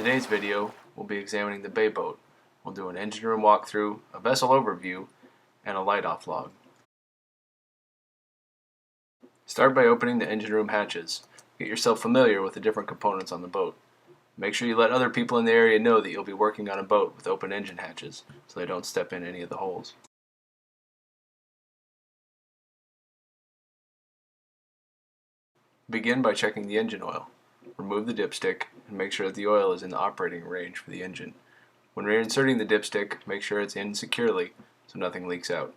today's video, we'll be examining the Bay Boat. We'll do an engine room walkthrough, a vessel overview, and a light-off log. Start by opening the engine room hatches. Get yourself familiar with the different components on the boat. Make sure you let other people in the area know that you'll be working on a boat with open engine hatches, so they don't step in any of the holes. Begin by checking the engine oil. Remove the dipstick and make sure that the oil is in the operating range for the engine. When reinserting the dipstick, make sure it's in securely so nothing leaks out.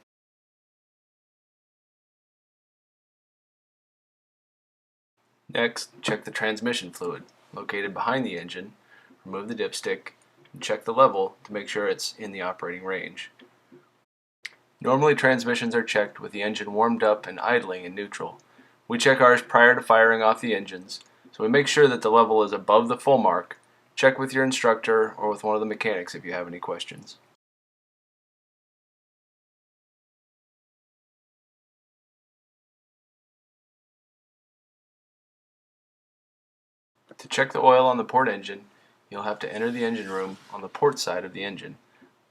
Next, check the transmission fluid, located behind the engine. Remove the dipstick and check the level to make sure it's in the operating range. Normally transmissions are checked with the engine warmed up and idling in neutral. We check ours prior to firing off the engines, so we make sure that the level is above the full mark. Check with your instructor or with one of the mechanics if you have any questions. To check the oil on the port engine, you'll have to enter the engine room on the port side of the engine.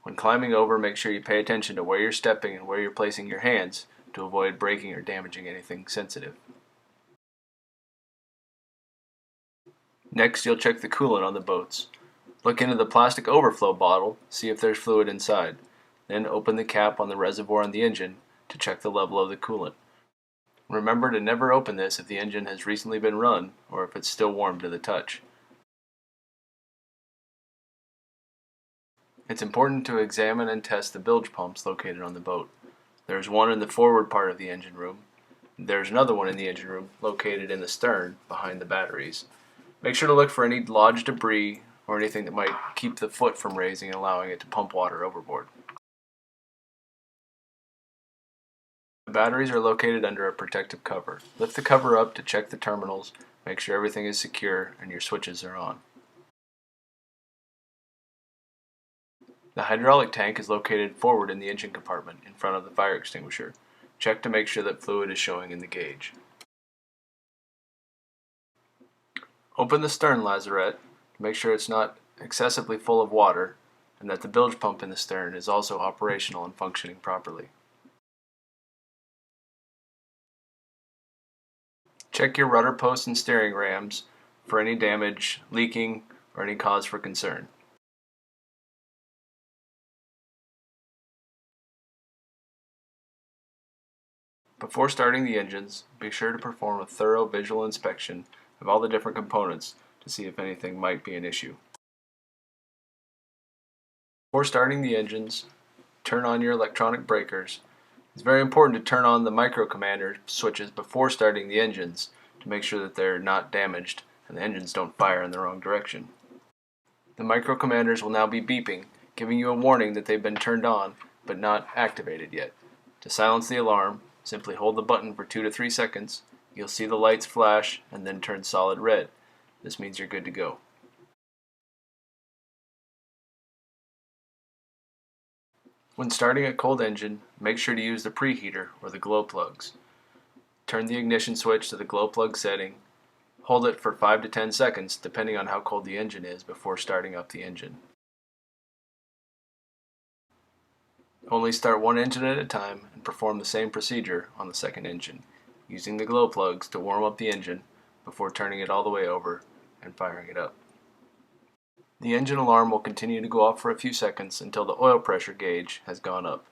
When climbing over, make sure you pay attention to where you're stepping and where you're placing your hands to avoid breaking or damaging anything sensitive. Next, you'll check the coolant on the boats. Look into the plastic overflow bottle, see if there's fluid inside. Then open the cap on the reservoir on the engine to check the level of the coolant. Remember to never open this if the engine has recently been run or if it's still warm to the touch. It's important to examine and test the bilge pumps located on the boat. There's one in the forward part of the engine room. There's another one in the engine room located in the stern behind the batteries. Make sure to look for any lodged debris or anything that might keep the foot from raising and allowing it to pump water overboard. The batteries are located under a protective cover. Lift the cover up to check the terminals, make sure everything is secure and your switches are on. The hydraulic tank is located forward in the engine compartment in front of the fire extinguisher. Check to make sure that fluid is showing in the gauge. Open the stern lazarette to make sure it's not excessively full of water and that the bilge pump in the stern is also operational and functioning properly. Check your rudder posts and steering rams for any damage, leaking, or any cause for concern. Before starting the engines, be sure to perform a thorough visual inspection of all the different components to see if anything might be an issue. Before starting the engines, turn on your electronic breakers. It's very important to turn on the micro commander switches before starting the engines to make sure that they're not damaged and the engines don't fire in the wrong direction. The micro commanders will now be beeping, giving you a warning that they've been turned on but not activated yet. To silence the alarm, simply hold the button for 2 to 3 seconds. You'll see the lights flash and then turn solid red. This means you're good to go. When starting a cold engine, make sure to use the preheater or the glow plugs. Turn the ignition switch to the glow plug setting. Hold it for 5 to 10 seconds depending on how cold the engine is before starting up the engine. Only start one engine at a time and perform the same procedure on the second engine, using the glow plugs to warm up the engine before turning it all the way over and firing it up. The engine alarm will continue to go off for a few seconds until the oil pressure gauge has gone up.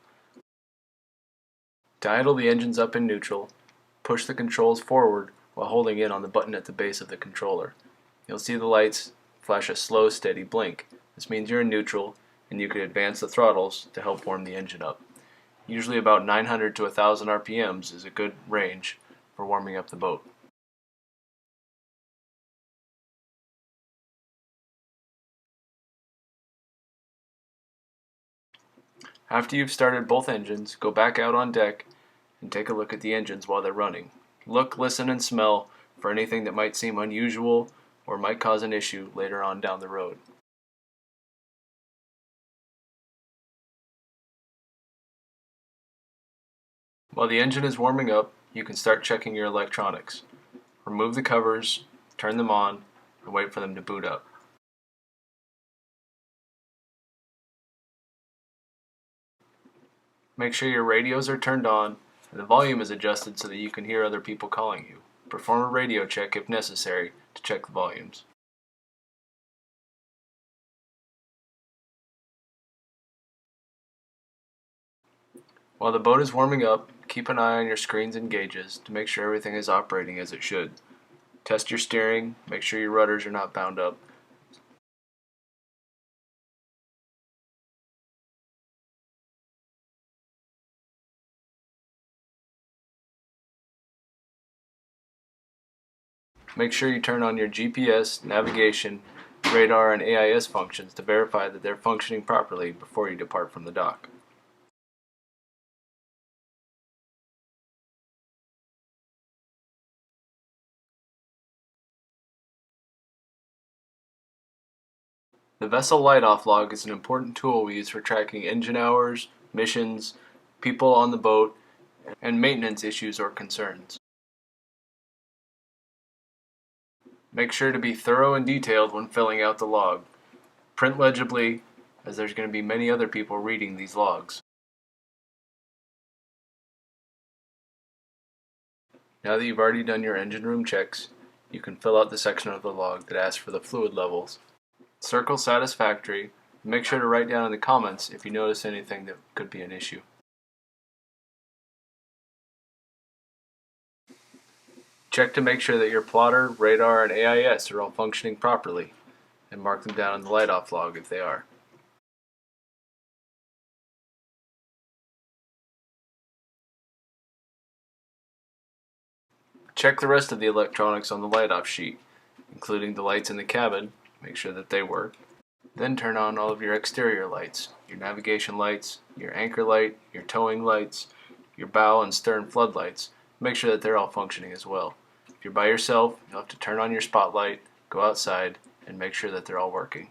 To idle the engines up in neutral, push the controls forward while holding in on the button at the base of the controller. You'll see the lights flash a slow, steady blink. This means you're in neutral and you can advance the throttles to help warm the engine up. Usually about 900 to 1000 RPMs is a good range for warming up the boat. After you've started both engines, go back out on deck and take a look at the engines while they're running. Look, listen, and smell for anything that might seem unusual or might cause an issue later on down the road. While the engine is warming up, you can start checking your electronics. Remove the covers, turn them on, and wait for them to boot up. Make sure your radios are turned on and the volume is adjusted so that you can hear other people calling you. Perform a radio check if necessary to check the volumes. While the boat is warming up, keep an eye on your screens and gauges to make sure everything is operating as it should. Test your steering, make sure your rudders are not bound up. Make sure you turn on your GPS, navigation, radar, and AIS functions to verify that they're functioning properly before you depart from the dock. The vessel light-off log is an important tool we use for tracking engine hours, missions, people on the boat, and maintenance issues or concerns. Make sure to be thorough and detailed when filling out the log. Print legibly, as there's going to be many other people reading these logs. Now that you've already done your engine room checks, you can fill out the section of the log that asks for the fluid levels. Circle satisfactory, and make sure to write down in the comments if you notice anything that could be an issue. Check to make sure that your plotter, radar, and AIS are all functioning properly, and mark them down in the light-off log if they are. Check the rest of the electronics on the light-off sheet, including the lights in the cabin, make sure that they work. Then turn on all of your exterior lights, your navigation lights, your anchor light, your towing lights, your bow and stern floodlights. Make sure that they're all functioning as well. If you're by yourself, you'll have to turn on your spotlight, go outside, and make sure that they're all working.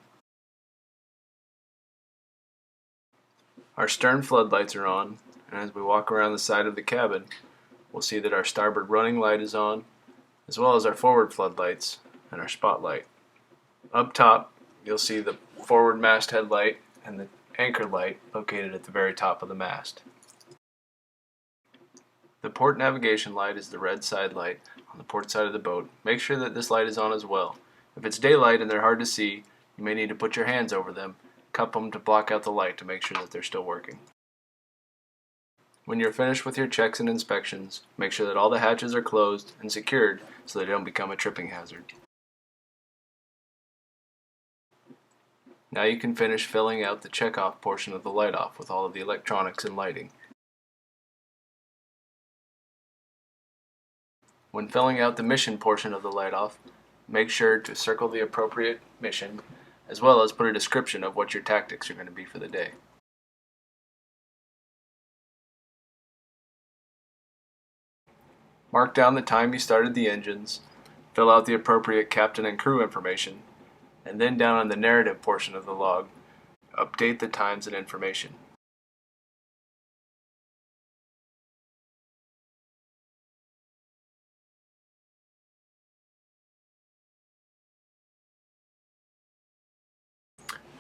Our stern floodlights are on, and as we walk around the side of the cabin, we'll see that our starboard running light is on, as well as our forward floodlights and our spotlight. Up top, you'll see the forward mast headlight and the anchor light located at the very top of the mast. The port navigation light is the red side light on the port side of the boat. Make sure that this light is on as well. If it's daylight and they're hard to see, you may need to put your hands over them, cup them to block out the light to make sure that they're still working. When you're finished with your checks and inspections, make sure that all the hatches are closed and secured so they don't become a tripping hazard. Now you can finish filling out the check-off portion of the light-off with all of the electronics and lighting. When filling out the mission portion of the light-off, make sure to circle the appropriate mission, as well as put a description of what your tactics are going to be for the day. Mark down the time you started the engines, fill out the appropriate captain and crew information, and then down on the narrative portion of the log, update the times and information.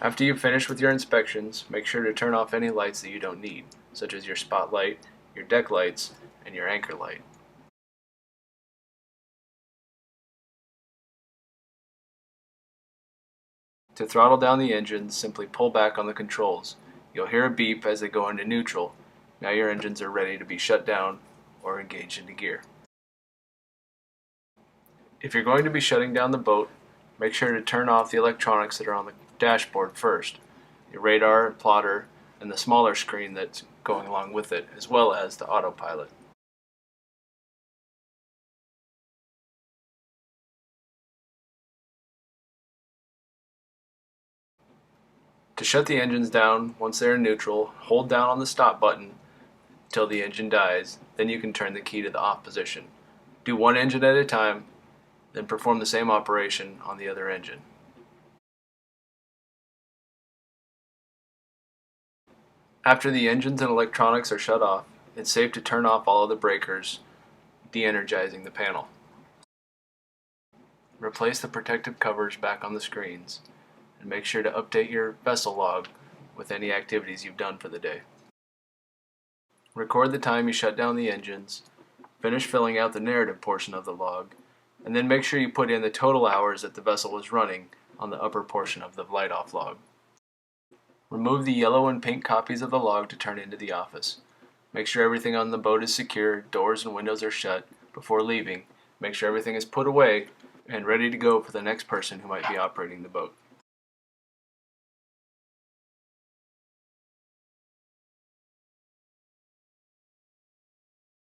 After you've finished with your inspections, make sure to turn off any lights that you don't need, such as your spotlight, your deck lights, and your anchor light. To throttle down the engines, simply pull back on the controls. You'll hear a beep as they go into neutral. Now your engines are ready to be shut down or engaged into gear. If you're going to be shutting down the boat, make sure to turn off the electronics that are on the dashboard first, your radar, plotter, and the smaller screen that's going along with it, as well as the autopilot. To shut the engines down, once they're in neutral, hold down on the stop button until the engine dies, then you can turn the key to the off position. Do one engine at a time, then perform the same operation on the other engine. After the engines and electronics are shut off, it's safe to turn off all of the breakers, de-energizing the panel. Replace the protective covers back on the screens, and make sure to update your vessel log with any activities you've done for the day. Record the time you shut down the engines, finish filling out the narrative portion of the log, and then make sure you put in the total hours that the vessel was running on the upper portion of the light-off log. Remove the yellow and pink copies of the log to turn into the office. Make sure everything on the boat is secure, doors and windows are shut before leaving. Make sure everything is put away and ready to go for the next person who might be operating the boat.